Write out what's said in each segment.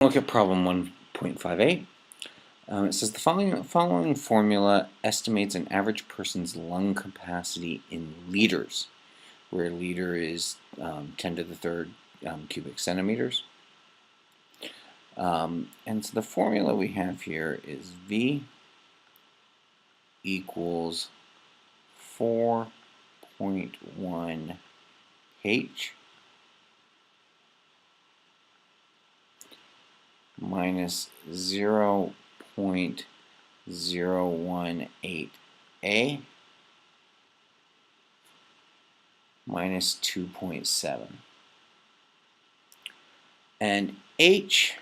Look at problem 1.58. It says the following formula estimates an average person's lung capacity in liters, where liter is 10 to the third cubic centimeters. And so the formula we have here is V equals 4.1 H minus 0.018 A minus 2.7. And H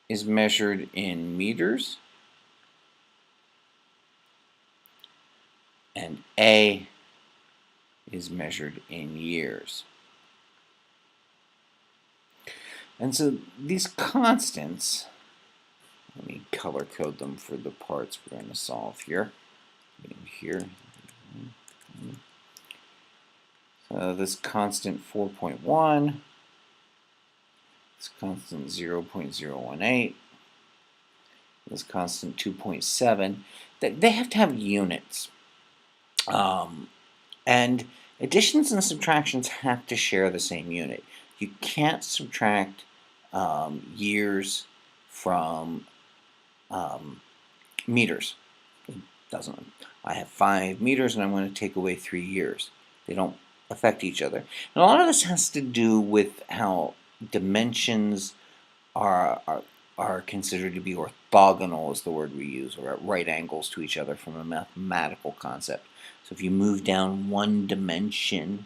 is measured in meters, and A is measured in years. And so these constants, let me color code them for the parts we're going to solve here. Here. So this constant 4.1, this constant 0.018, this constant 2.7, they have to have units. And additions and subtractions have to share the same unit. You can't subtract years from meters. It doesn't. I have 5 meters and I'm going to take away 3 years. They don't affect each other. And a lot of this has to do with how dimensions are considered to be orthogonal, is the word we use, or at right angles to each other from a mathematical concept. So if you move down one dimension,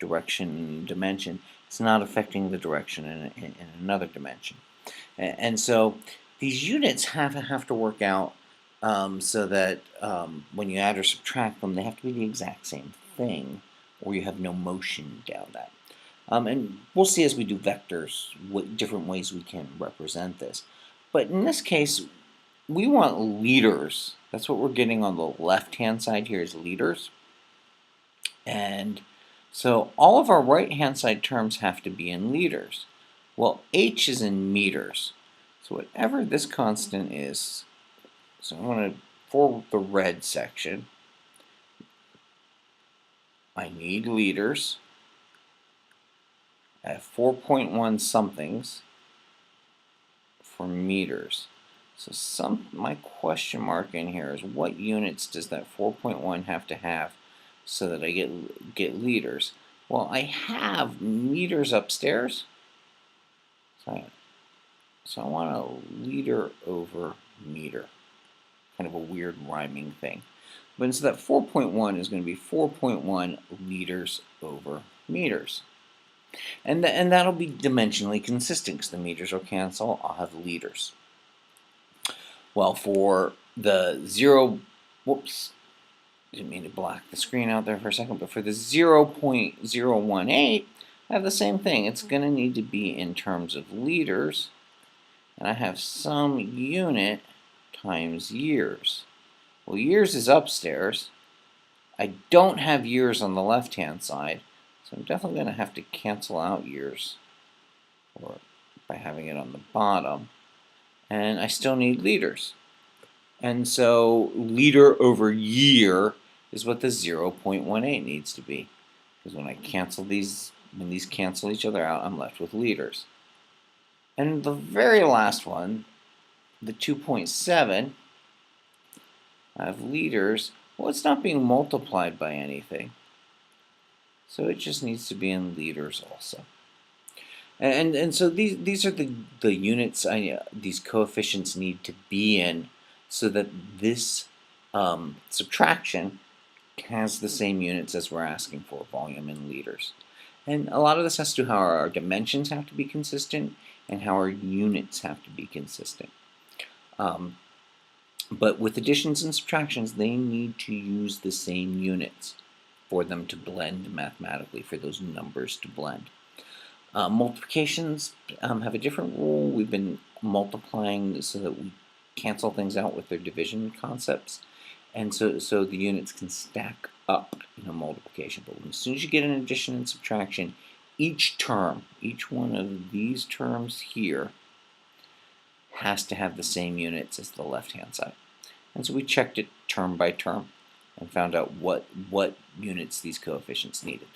it's not affecting the direction in another dimension. And so these units have to work out so that when you add or subtract them, they have to be the exact same thing, or you have no motion down that. And we'll see as we do vectors what different ways we can represent this. But in this case, we want liters. That's what we're getting on the left-hand side here is liters. And so all of our right-hand side terms have to be in liters. Well, H is in meters. So whatever this constant is, so I'm going to, for the red section, I need liters. I have 4.1 somethings for meters. So my question mark in here is what units does that 4.1 have to have so that I get liters? Well, I have meters upstairs, so I want a liter over meter. Kind of a weird rhyming thing. But so that 4.1 is going to be 4.1 liters over meters. And that'll be dimensionally consistent because the meters will cancel. I'll have liters. Well, for the didn't mean to black the screen out there for a second, but for the 0.018, I have the same thing. It's going to need to be in terms of liters, and I have some unit times years. Well, years is upstairs. I don't have years on the left-hand side, so I'm definitely going to have to cancel out years or by having it on the bottom. And I still need liters. And so liter over year is what the 0.18 needs to be. Because when I cancel these, when these cancel each other out, I'm left with liters. And the very last one, the 2.7, I have liters. Well, it's not being multiplied by anything. So it just needs to be in liters also. And so these are the units these coefficients need to be in so that this subtraction has the same units as we're asking for, volume in liters. And a lot of this has to do how our dimensions have to be consistent and how our units have to be consistent. But with additions and subtractions, they need to use the same units for them to blend mathematically, for those numbers to blend. Multiplications have a different rule. We've been multiplying so that we cancel things out with their division concepts. And so the units can stack up in a multiplication. But as soon as you get an addition and subtraction, each term, each one of these terms here, has to have the same units as the left-hand side. And so we checked it term by term and found out what units these coefficients needed.